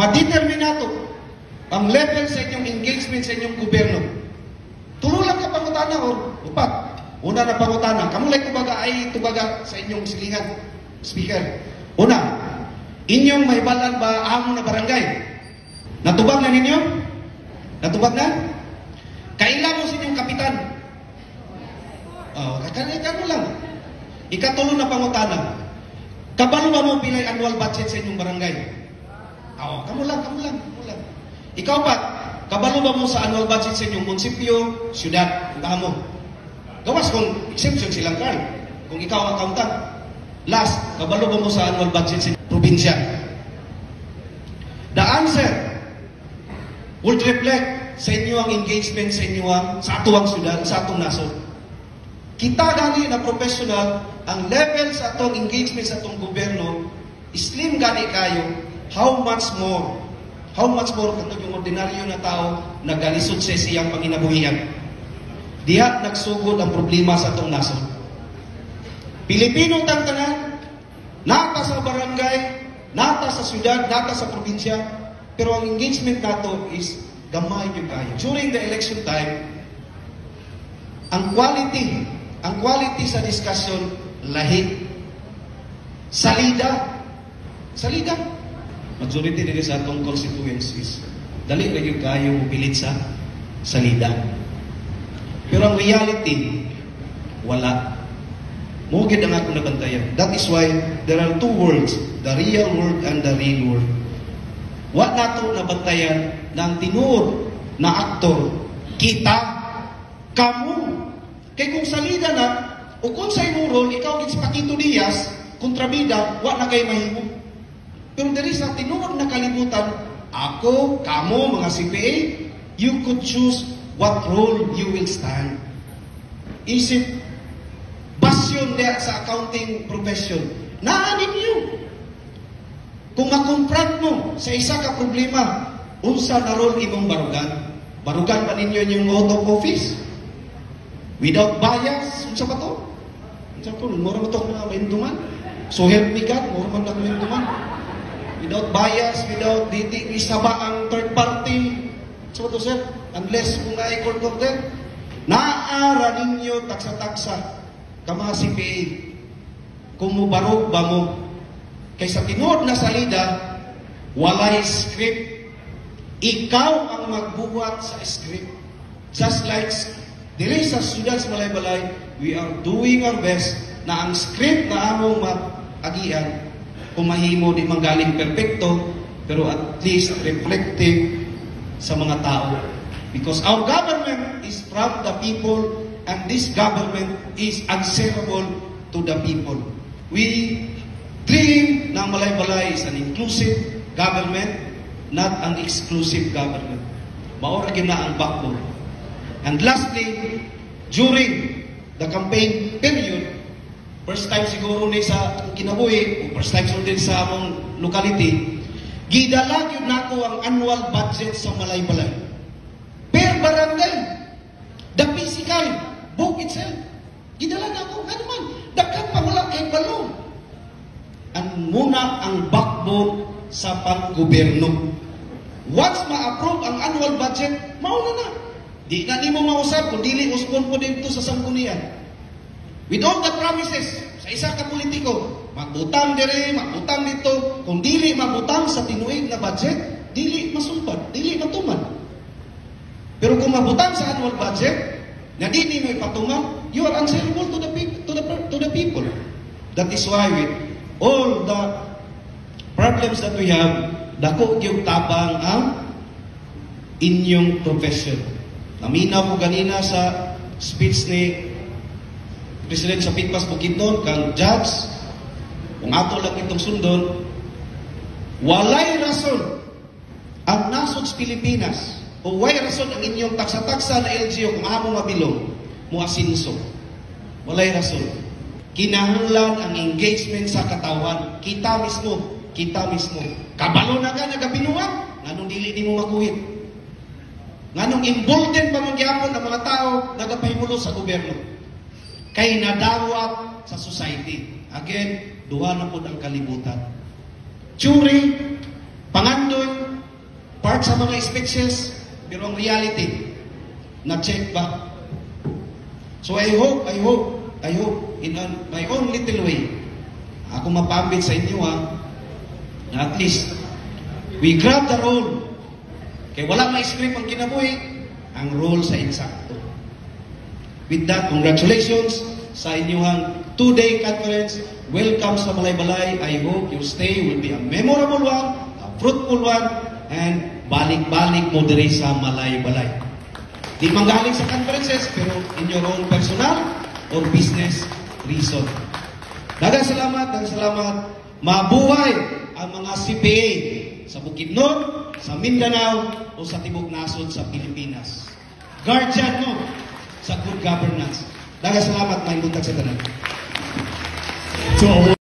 Madeterminato ang level sa inyong engagement sa inyong gobyerno. Tululang ka pangutana or upat. Una na pangutana, kamulay kubaga ay tubaga sa inyong silingan, speaker. Una, inyong mahibalan ba amo na barangay? Natubag na ninyo? Natubag na? Kailan mo sa inyong kapitan? Kano lang. Ikatulo na pangutana. Kabalo ba mo pilay annual budget sa inyong barangay? Kamu lang. Ikaw pa, kabalo ba mo sa annual budget sa inyong munisipyo, syudad, ang mo? Gawas kung exemption silang card. Kung ikaw ang accountant. Last, kabalo ba mo sa annual budget sa probinsya? The answer would reflect sa inyo ang engagement sa inyo sa atuang syudad, sa atong nasod. Kita gani na professional, ang level sa atong engagement sa atong gobyerno, slim gani kayo, how much more katong yung ordinaryo na tao nagalisod sa siyang panginabuhian. Diha nagsugod ang problema sa atong nasod. Pilipino tanan, nata sa barangay, nata sa syudad, nata sa probinsya, pero ang engagement nato is gamay yung kayo. During the election time, ang quality sa discussion, lahi. Salida. Majority din sa atong constituencies. Dali na yung kayo pilit sa salida. Pero ang reality, wala. Mugid ang akong nabantayan. That is why there are two worlds, the real world and the real world. What nato nabantayan na ang tinuod na aktor, kita, kamu. Kay kung salida na, o kung sa imong role, ikaw gits Paquito Diaz, kontrabida, wa na kay mahimo. Pero diri sa tinuod na kalibutan, ako, kamo, mga CPA, you could choose what role you will stand. Is it passion niya sa accounting profession? Naanin niyo. Kung makonfront mo sa isa ka problema, unsa na role imong barugan? Barugan ba ninyo yung oath of office? Without bias, unsa ba to? Unsa to? Mura mo to mga mainduman? So help me God, mura man na mainduman. Without bias, without isaba ang third party. So to sir, unless kung na court of death, naara ninyo taksa-taksa ka mga CPA. Kung mubarog ba mo, kaysa tinuod na salida, walay script. Ikaw ang magbuhat sa script. Just like dili sa syudad sa Balay-Balay, we are doing our best na ang script na among mag-agian, kung mahimo di manggaling perfecto, pero at least reflective sa mga tao. Because our government is from the people and this government is answerable to the people. We dream na Balay-Balay is an inclusive government, not an exclusive government. Maura na ang backbone. And lastly, during the campaign period, first time siguro ni sa kinabuhi, o first time siguro din sa among locality, gidalag yun nako ang annual budget sa Balay-Balay. Per barangay, the physical book itself, gidalag ako, ano man, daghan pa wala kay balong. Ang muna ang backbone sa pang-gobyerno. Once ma-approve ang annual budget, mauna na. Di na nimo mausap kung dili uspon po dito sa sanggunian. With all the promises sa isa ka politiko, magbutang dire, magbutang dito, kung dili mabutang sa tinuig na budget, dili masumpad, dili matuman. Pero kung mabutang sa annual budget, na dili mo ipatuman, you are answerable to the people. That is why with all the problems that we have, dako yung tabang ang inyong profession. Naminaw ko ganina sa speech ni President sa Pitpas Bukidnon, kang judge, kung ato lang itong sundon, walay rason ang nasod sa Pilipinas, o walay rason ang inyong taksa-taksa na LGU kung amo mabilong, mo asinso. Walay rason. Kinahanglan ang engagement sa katawan. Kita mismo. Kabalo na ka, nagabinuang, nganong dili di mo makuhit. Nganong embolden pa mangyapon ang mga tao nagapahimulo sa gobyerno. Kay nadawat sa society. Again, duha na po ang kalibutan. Churi, pangandoy, part sa mga speeches, pero ang reality, na-check ba? So I hope, in my own little way, ako mapambit sa inyo na at least, we grab the role. Kaya wala ma-script ang kinabuhi, ang role sa insakto. With that, congratulations sa inyong 2-day conference. Welcome sa Balay-Balay. I hope your stay will be a memorable one, a fruitful one, and balik-balik mo diri sa Balay-Balay. Di manggaling sa conferences, pero in your own personal or business reason. Daghang salamat. Mabuhay ang mga CPA sa Bukidnon, sa Mindanao, o sa Tibok Nasod sa Pilipinas. Guardian mo sa good governance. Daghang salamat, may buntag sa tanan.